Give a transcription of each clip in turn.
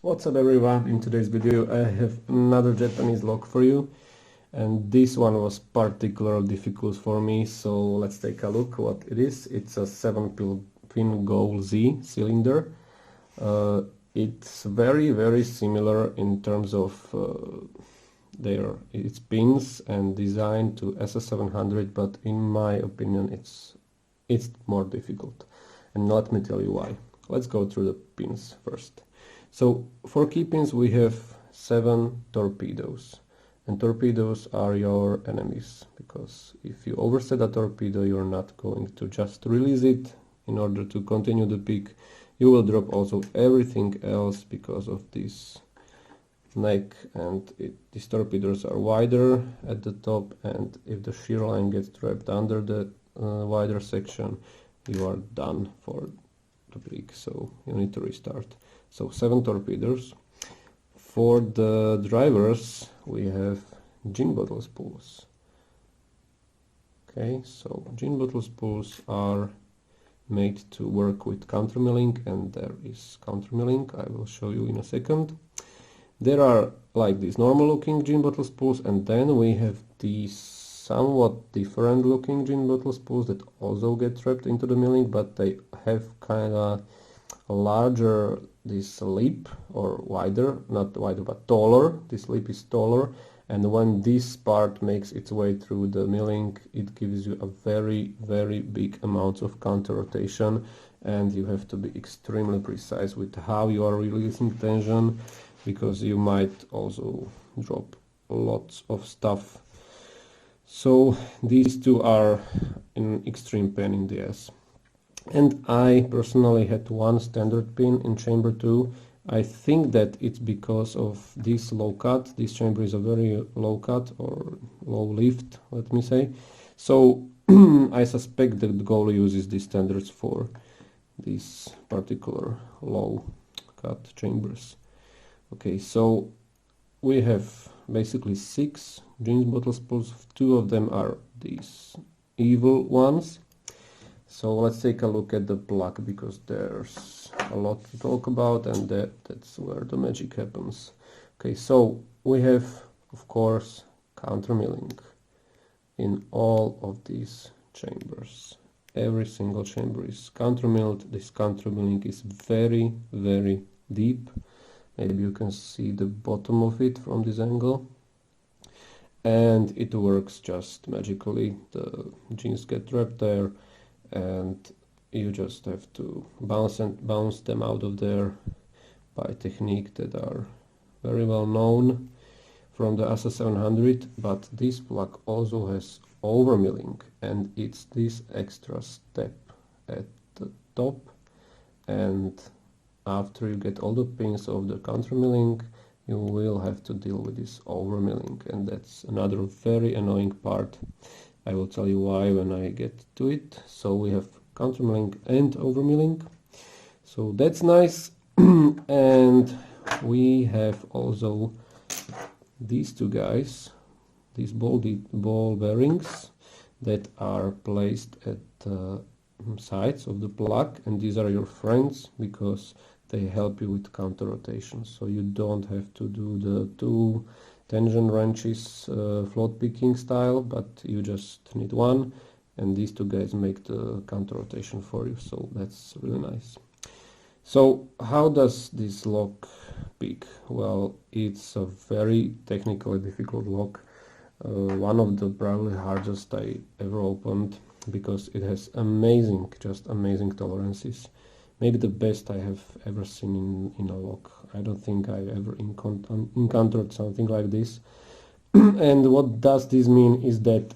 What's up everyone, in today's video I have another Japanese lock for you, and this one was particularly difficult for me, so let's take a look what it is. It's a 7-pin Goal Z cylinder. It's very similar in terms of its pins and design to ASSA 700, but in my opinion it's more difficult, and let me tell you why. Let's go through the pins first. So for key pins we have 7 torpedoes, and torpedoes are your enemies, because if you overset a torpedo you're not going to just release it in order to continue the peak. You will drop also everything else because of this neck, and these torpedoes are wider at the top, and if the shear line gets trapped under the wider section you are done for the peak, so you need to restart. So 7 torpedoes. For the drivers we have gin bottle spools. Okay, so gin bottle spools are made to work with countermilling, and there is countermilling. I will show you in a second. There are like these normal looking gin bottle spools, and then we have these somewhat different looking gin bottle spools that also get trapped into the milling, but they have kind of a larger this lip, or wider, not wider but taller. This lip is taller, and when this part makes its way through the milling it gives you a very big amount of counter rotation, and you have to be extremely precise with how you are releasing tension, because you might also drop lots of stuff. So these two are an extreme pain in the ass. And I personally had one standard pin in chamber 2. I think that it's because of this low cut. This chamber is a very low cut, or low lift, let me say. So I suspect that the Goal uses these standards for these particular low cut chambers. Okay, so we have basically 6 gin bottle spools. 2 of them are these evil ones. So let's take a look at the plug, because there's a lot to talk about, and that's where the magic happens. Okay, so we have, of course, countermilling in all of these chambers. Every single chamber is countermilled. This countermilling is very deep. Maybe you can see the bottom of it from this angle. And it works just magically. The gins get trapped there, and you just have to bounce them out of there by technique that are very well known from the ASSA 700. But this plug also has overmilling, and it's this extra step at the top, and after you get all the pins of the countermilling you will have to deal with this overmilling, and that's another very annoying part. I will tell you why when I get to it. So we have countermilling and overmilling, so that's nice. And we have also these two guys, these ball bearings that are placed at the sides of the plug, and these are your friends because they help you with counter rotation, so you don't have to do the 2 tension wrenches float picking style, but you just need one, and these 2 guys make the counter rotation for you, so that's really nice. So how does this lock pick? Well, it's a very technically difficult lock, one of the probably hardest I ever opened, because it has just amazing tolerances. Maybe the best I have ever seen in a lock. I don't think I ever encountered something like this. And what does this mean is that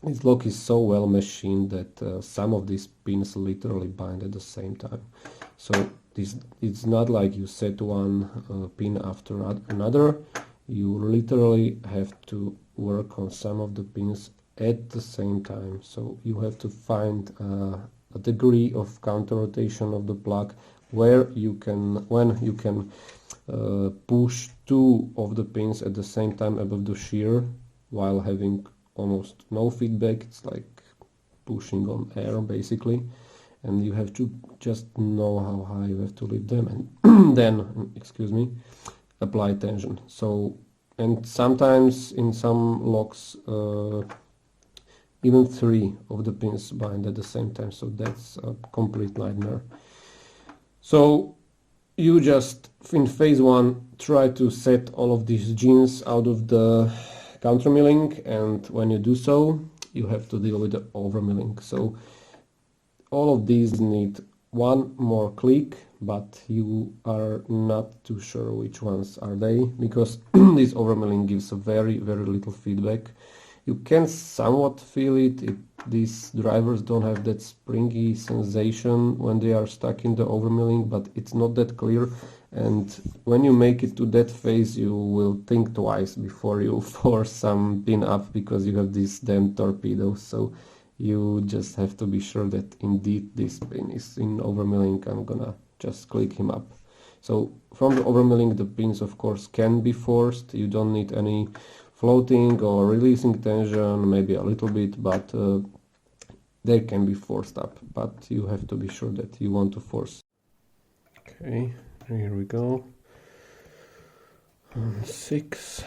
this lock is so well machined that some of these pins literally bind at the same time. So it's not like you set one pin after another. You literally have to work on some of the pins at the same time. So you have to find a degree of counter rotation of the plug when you can push 2 of the pins at the same time above the shear while having almost no feedback. It's like pushing on air basically, and you have to just know how high you have to lift them, and then, excuse me, apply tension. So, and sometimes in some locks even 3 of the pins bind at the same time, so that's a complete nightmare. So you just in phase 1 try to set all of these genes out of the countermilling, and when you do so you have to deal with the overmilling. So all of these need one more click, but you are not too sure which ones are they, because this overmilling gives a very little feedback. You can somewhat feel it. These drivers don't have that springy sensation when they are stuck in the overmilling, but it's not that clear, and when you make it to that phase you will think twice before you force some pin up, because you have these damn torpedoes. So you just have to be sure that indeed this pin is in overmilling. I'm gonna just click him up. So from the overmilling the pins of course can be forced. You don't need any floating or releasing tension, maybe a little bit, but they can be forced up, but you have to be sure that you want to force. Okay, here we go. 6.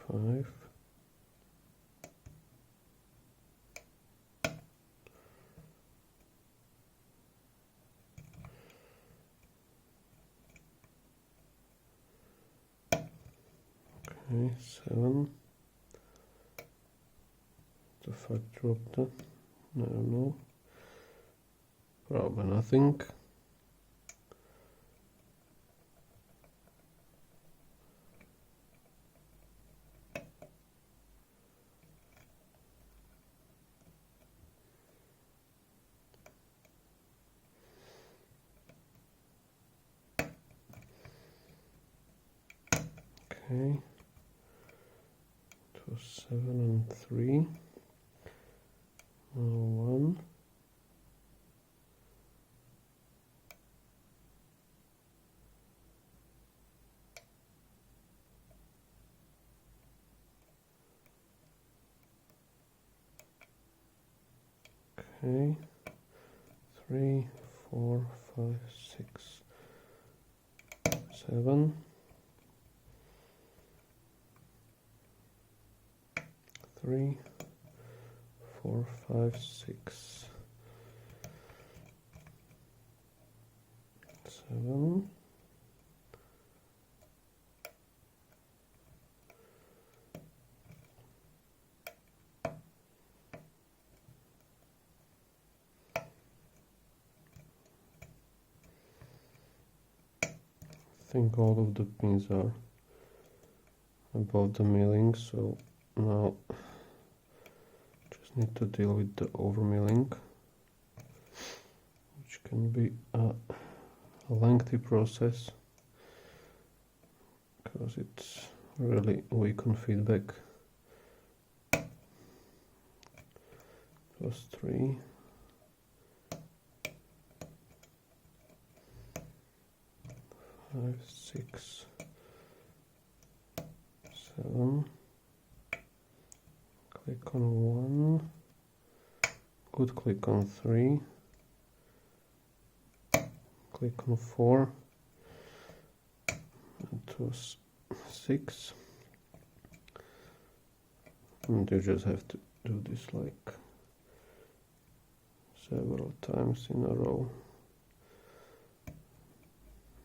5. 7. The fuck dropped that? I don't know. Probably nothing. Okay. It was 7 and 3. Now 1. Okay. 3, 4, 5, 6, 7. 3, 4, 5, 6, 7. I think all of the pins are above the milling, so now just need to deal with the overmilling, which can be a lengthy process because it's really weak on feedback. Plus 3. 5, 6, 7. Click on 1. Good click on 3. Click on 4. It was 6. And you just have to do this like several times in a row.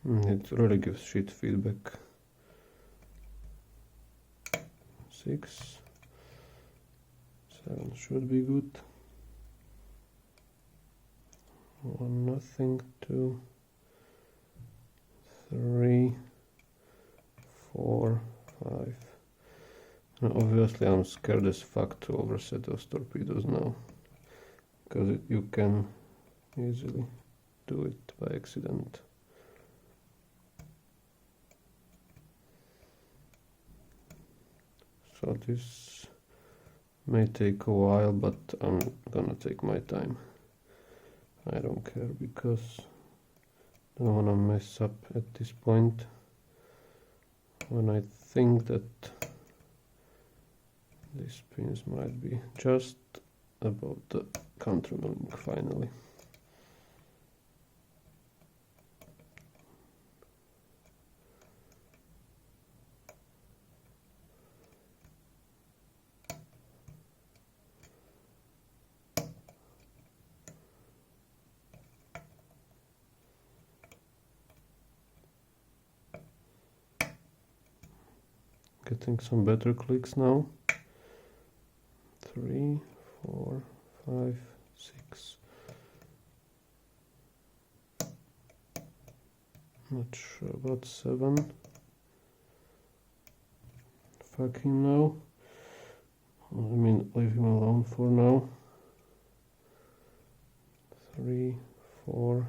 It really gives shit feedback. 6, 7 should be good. 1 nothing, 2, 3, 4, 5. And obviously I'm scared as fuck to overset those torpedoes now, because you can easily do it by accident. So this may take a while, but I'm gonna take my time. I don't care, because I don't wanna mess up at this point. when I think that these pins might be just about the countermilling finally. Getting some better clicks now. 3, 4, 5, 6. Not sure about 7. Fucking no. I mean, leave him alone for now. 3, 4.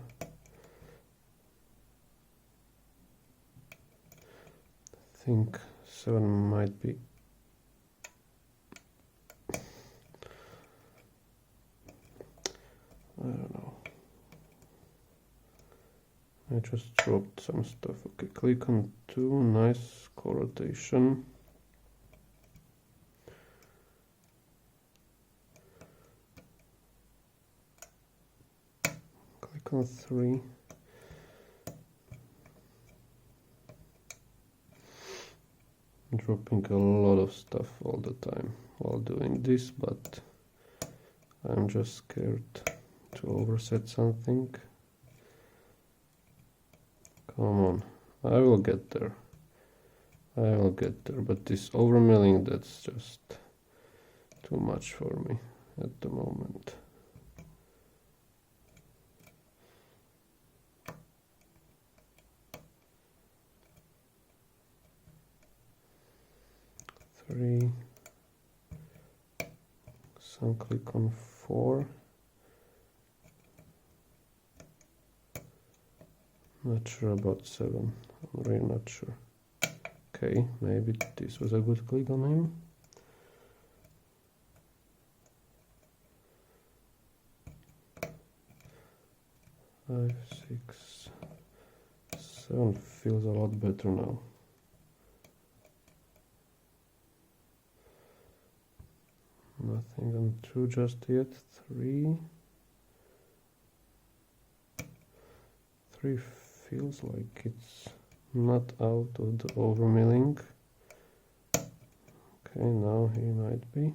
I think 7 might be. I don't know. I just dropped some stuff. Okay, click on 2, nice co-rotation. Click on 3. Dropping a lot of stuff all the time while doing this, but I'm just scared to overset something. Come on, I will get there. I will get there, but this overmilling, that's just too much for me at the moment. Three. Some click on 4. Not sure about 7. I'm really not sure. Okay, maybe this was a good click on him. Five, 6, 7 feels a lot better now. Nothing on 2 just yet. 3. 3 feels like it's not out of the overmilling. Okay, now he might be.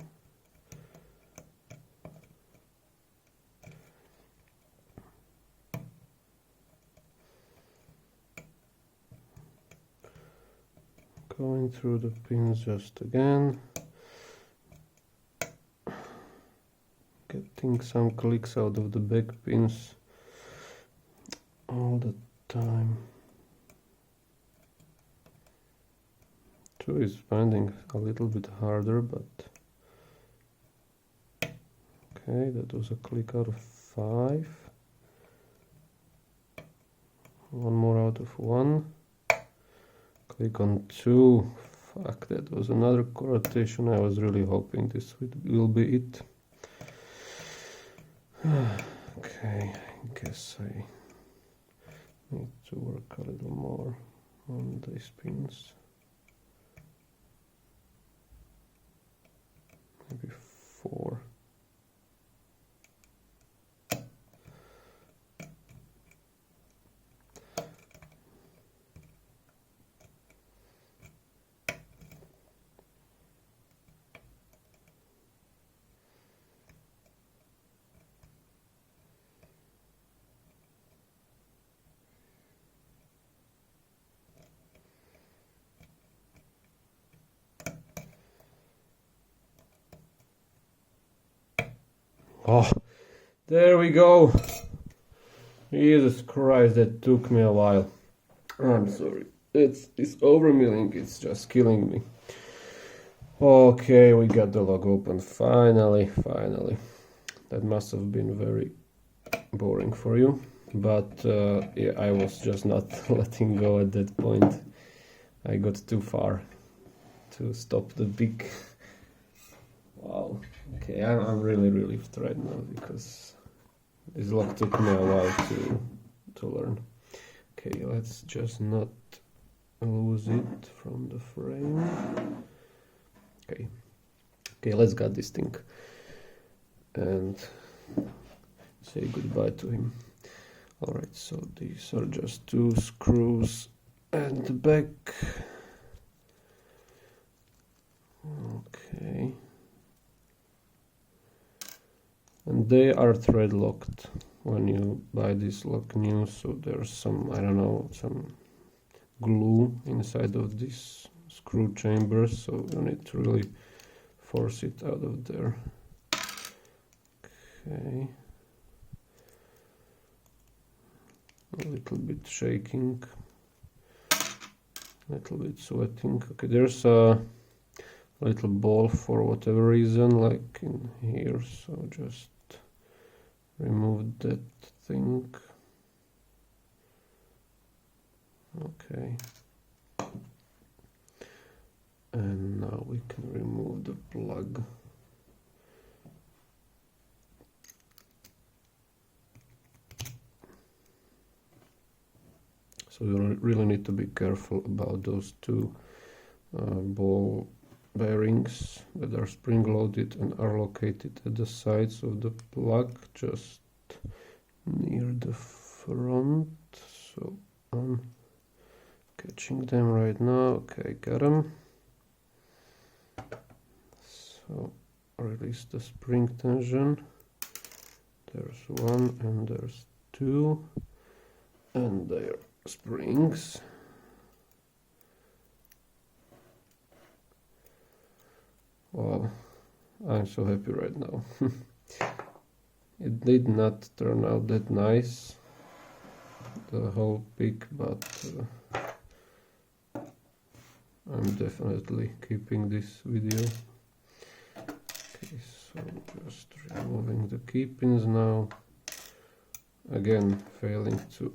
Going through the pins just again. Getting some clicks out of the back pins all the time. 2 is finding a little bit harder, but okay, that was a click out of 5. 1 more out of 1. Click on 2. Fuck, that was another rotation. I was really hoping this will be it. Okay, I guess I need to work a little more on these pins. Maybe 4. Oh, there we go. Jesus Christ, that took me a while. I'm sorry. It's overmilling, it's just killing me. Okay, we got the log open. Finally. That must have been very boring for you. But yeah, I was just not letting go at that point. I got too far to stop the big... Wow. Okay, I'm really relieved right now because this log took me a while to learn. Okay, let's just not lose it from the frame. Okay, let's get this thing and say goodbye to him. Alright, so these are just 2 screws and the back. Okay, and they are thread locked when you buy this lock new, so there's some, I don't know, some glue inside of this screw chambers, so you need to really force it out of there. Okay, a little bit shaking, a little bit sweating. Okay, there's a little ball for whatever reason, like in here, so just remove that thing. Okay, and now we can remove the plug. So you really need to be careful about those 2 ball bearings that are spring loaded and are located at the sides of the plug, just near the front. So I'm catching them right now. Okay, got them. So release the spring tension. There's 1 and there's 2, and they're springs. Wow, I'm so happy right now. It did not turn out that nice, the whole pick, but I'm definitely keeping this video. Okay, so just removing the key pins now. Again, failing to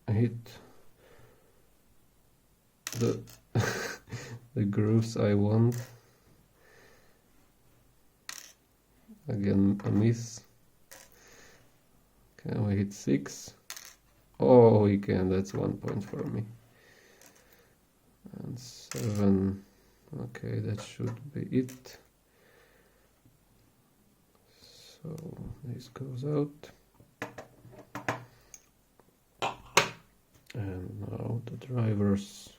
hit the the grooves I want. Again, a miss. Can we hit 6? Oh, we can. That's 1 point for me. And 7. Okay, that should be it. So this goes out. And now the drivers.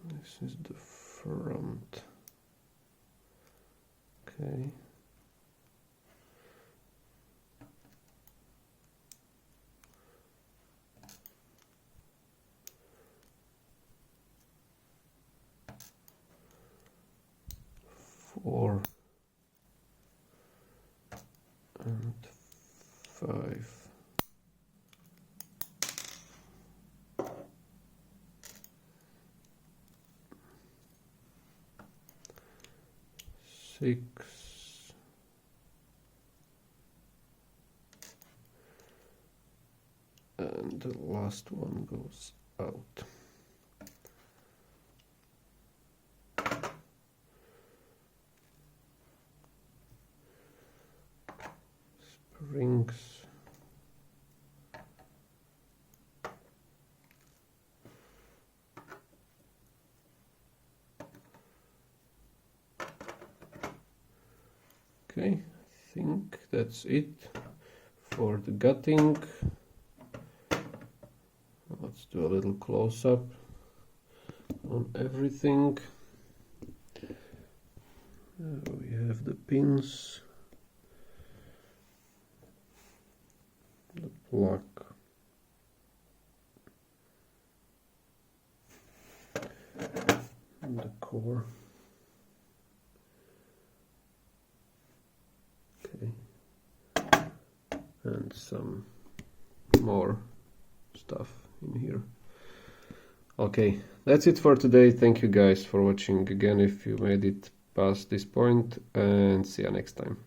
This is the front. Okay. Four and 5. 6. And the last one goes out. Springs. Okay, I think that's it for the gutting. Let's do a little close-up on everything. We have the pins, the plug, and the core. Okay, and some more stuff in here. Okay, that's it for today. Thank you guys for watching again if you made it past this point, and see you next time.